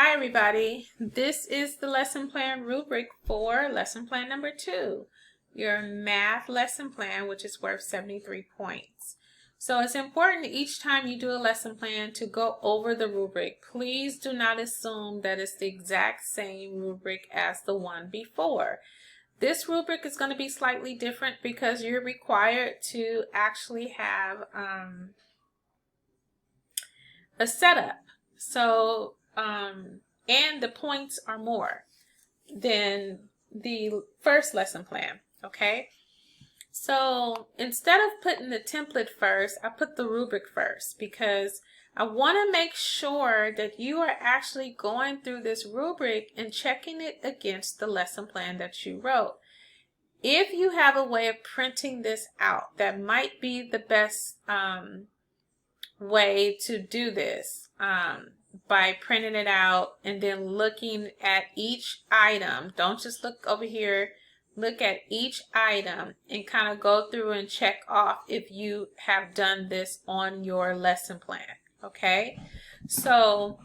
Hi everybody, this is the lesson plan rubric for lesson plan number 2, your math lesson plan, which is worth 73 points. So it's important each time you do a lesson plan to go over the rubric. Please do not assume that it's the exact same rubric as the one before. This rubric is going to be slightly different because you're required to actually have a setup. So and the points are more than the first lesson plan, okay? So instead of putting the template first, I put the rubric first because I want to make sure that you are actually going through this rubric and checking it against the lesson plan that you wrote. If you have a way of printing this out, that might be the best way to do this. By printing it out and then looking at each item. Don't just look over here. Look at each item and kind of go through and check off if you have done this on your lesson plan. Okay? So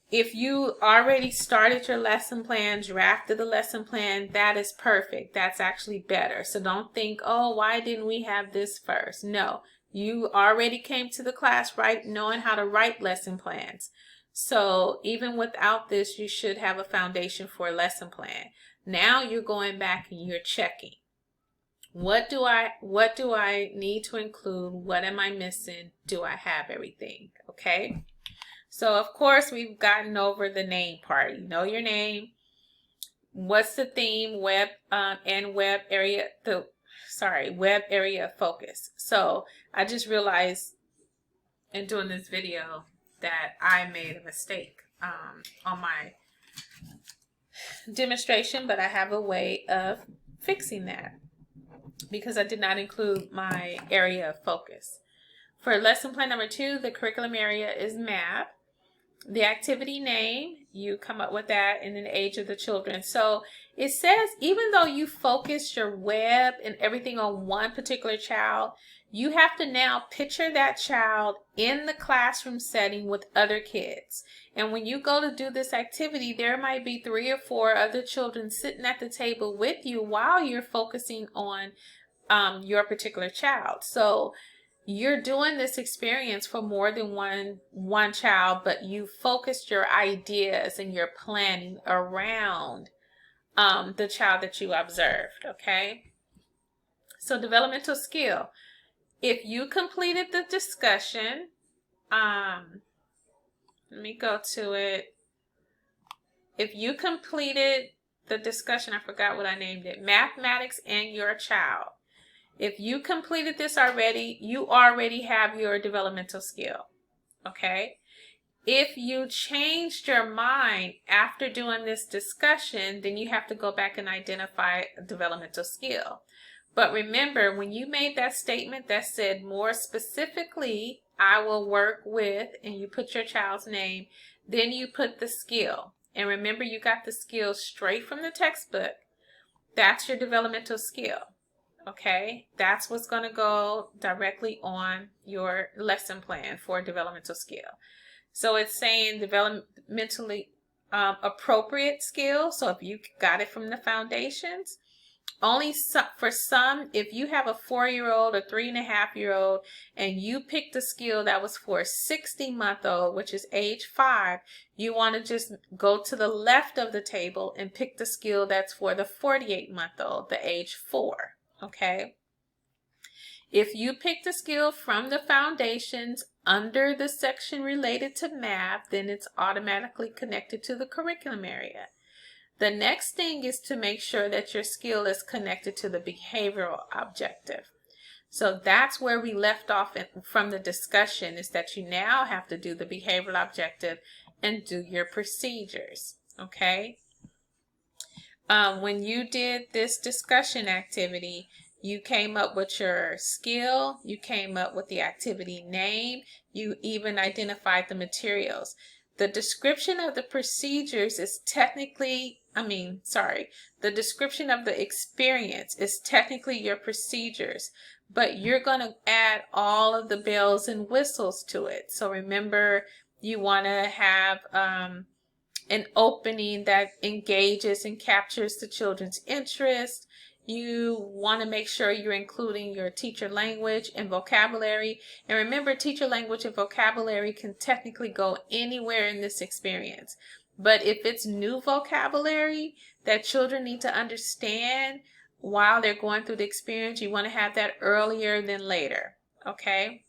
if you already started your lesson plan, drafted the lesson plan, that is perfect. That's actually better. So don't think, oh, why didn't we have this first? No. You already came to the class knowing how to write lesson plans. So even without this, you should have a foundation for a lesson plan. Now you're going back and you're checking. What do I need to include? What am I missing? Do I have everything? Okay. So of course we've gotten over the name part. You know your name. What's the theme? Web and web area. Web area of focus. So I just realized in doing this video that I made a mistake on my demonstration, but I have a way of fixing that because I did not include my area of focus. For lesson plan number 2, the curriculum area is math. The activity name, you come up with that, and then the age of the children. So it says even though you focus your web and everything on one particular child, you have to now picture that child in the classroom setting with other kids. And when you go to do this activity, there might be 3 or 4 other children sitting at the table with you while you're focusing on your particular child. So you're doing this experience for more than one child, but you focused your ideas and your planning around the child that you observed, okay? So developmental skill. If you completed the discussion, let me go to it. If you completed the discussion, I forgot what I named it, mathematics and your child. If you completed this already, you already have your developmental skill, okay? If you changed your mind after doing this discussion, then you have to go back and identify a developmental skill. But remember, when you made that statement that said more specifically, I will work with, and you put your child's name, then you put the skill. And remember, you got the skill straight from the textbook. That's your developmental skill. Okay, that's what's going to go directly on your lesson plan for developmental skill. So it's saying developmentally appropriate skill. So if you got it from the foundations, for some, if you have a 4-year-old or 3.5-year-old and you picked a skill that was for a 60-month-old, which is age 5, you want to just go to the left of the table and pick the skill that's for the 48-month-old, the age 4. Okay, if you picked a skill from the foundations under the section related to math, then it's automatically connected to the curriculum area. The next thing is to make sure that your skill is connected to the behavioral objective. So that's where we left off from the discussion, is that you now have to do the behavioral objective and do your procedures. Okay. When you did this discussion activity, you came up with your skill, you came up with the activity name, you even identified the materials. The description of the procedures is technically, the description of the experience is technically your procedures, but you're going to add all of the bells and whistles to it. So remember, you want to have an opening that engages and captures the children's interest. You want to make sure you're including your teacher language and vocabulary. And remember, teacher language and vocabulary can technically go anywhere in this experience. But if it's new vocabulary that children need to understand while they're going through the experience, you want to have that earlier than later. Okay?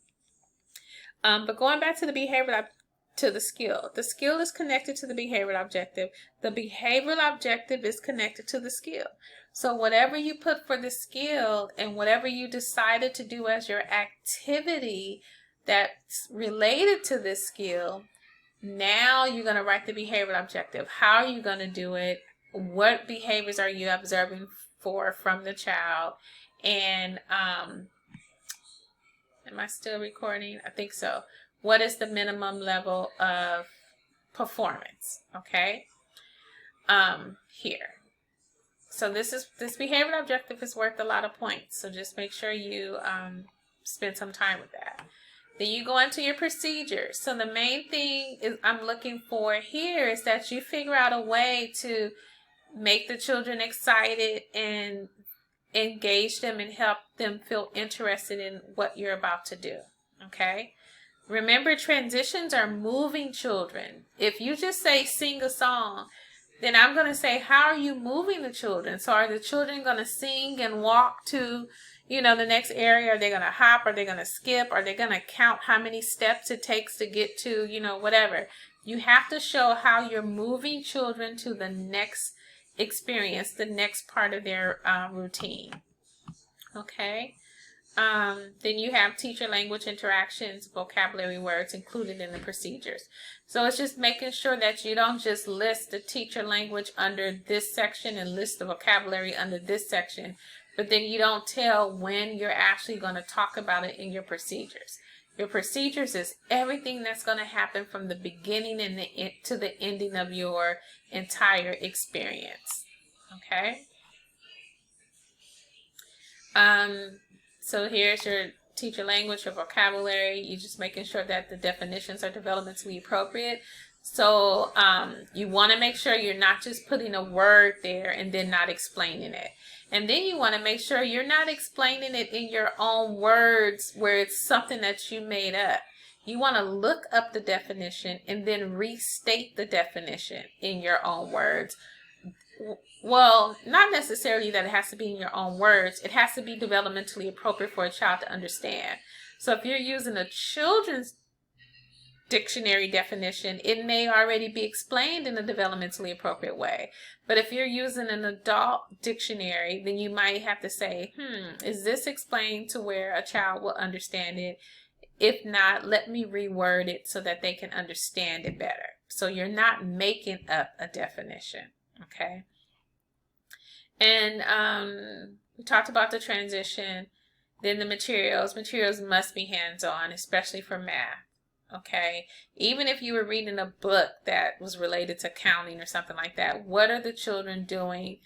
But going back to the behavioral to the skill. The skill is connected to the behavioral objective. The behavioral objective is connected to the skill. So whatever you put for the skill and whatever you decided to do as your activity that's related to this skill, now you're going to write the behavioral objective. How are you going to do it? What behaviors are you observing from the child? And am I still recording? I think so. What is the minimum level of performance? Okay. Here. So this behavioral objective is worth a lot of points. So just make sure you spend some time with that. Then you go into your procedures. So the main thing I'm looking for here is that you figure out a way to make the children excited and engage them and help them feel interested in what you're about to do. Okay. Remember, transitions are moving children. If you just say sing a song, then I'm going to say, how are you moving the children? So are the children going to sing and walk to, the next area? Are they going to hop? Are they going to skip? Are they going to count how many steps it takes to get to, whatever? You have to show how you're moving children to the next experience, the next part of their routine. Okay. Then you have teacher language interactions, vocabulary words included in the procedures. So it's just making sure that you don't just list the teacher language under this section and list the vocabulary under this section, but then you don't tell when you're actually going to talk about it in your procedures. Your procedures is everything that's going to happen from the beginning and to the ending of your entire experience. Okay? So here's your teacher language or vocabulary. You're just making sure that the definitions are developmentally appropriate. So you want to make sure you're not just putting a word there and then not explaining it. And then you want to make sure you're not explaining it in your own words where it's something that you made up. You want to look up the definition and then restate the definition in your own words. Well, not necessarily that it has to be in your own words. It has to be developmentally appropriate for a child to understand. So if you're using a children's dictionary definition, it may already be explained in a developmentally appropriate way. But if you're using an adult dictionary, then you might have to say, is this explained to where a child will understand it? If not, let me reword it so that they can understand it better. So you're not making up a definition. Okay. And we talked about the transition. Then the materials. Materials must be hands-on, especially for math. Okay. Even if you were reading a book that was related to counting or something like that, what are the children doing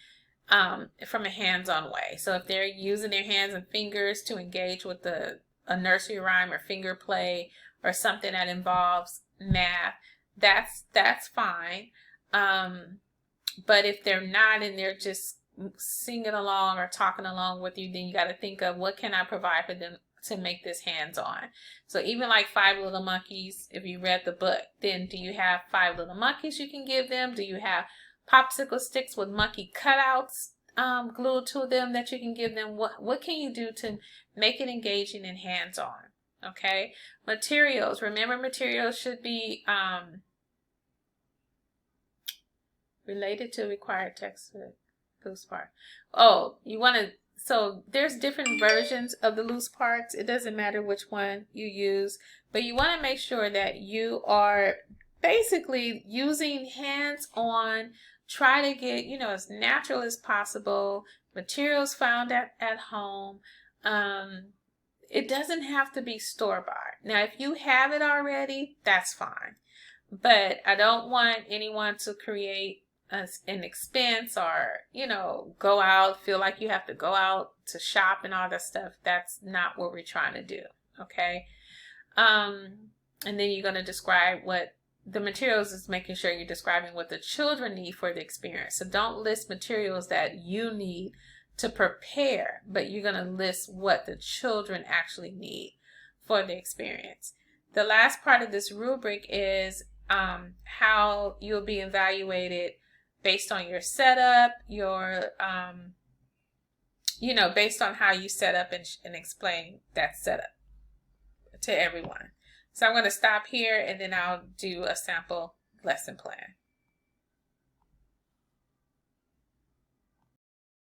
from a hands-on way? So if they're using their hands and fingers to engage with a nursery rhyme or finger play or something that involves math, that's fine. But if they're not and they're just singing along or talking along with you, then you got to think of what can I provide for them to make this hands-on. So even like 5 Little Monkeys, if you read the book, then do you have 5 little monkeys you can give them? Do you have popsicle sticks with monkey cutouts glued to them that you can give them? What can you do to make it engaging and hands-on? Okay. Materials. Remember, materials should be related to required text for the loose part. Oh, you want to, so there's different versions of the loose parts. It doesn't matter which one you use, but you want to make sure that you are basically using hands-on. Try to get, as natural as possible. Materials found at home. It doesn't have to be store-bought. Now, if you have it already, that's fine. But I don't want anyone to create an expense or, go out, feel like you have to go out to shop and all that stuff. That's not what we're trying to do. Okay. And then you're going to describe what the materials is making sure you're describing what the children need for the experience. So don't list materials that you need to prepare, but you're going to list what the children actually need for the experience. The last part of this rubric is how you'll be evaluated based on your setup, your, based on how you set up and explain that setup to everyone. So I'm going to stop here and then I'll do a sample lesson plan.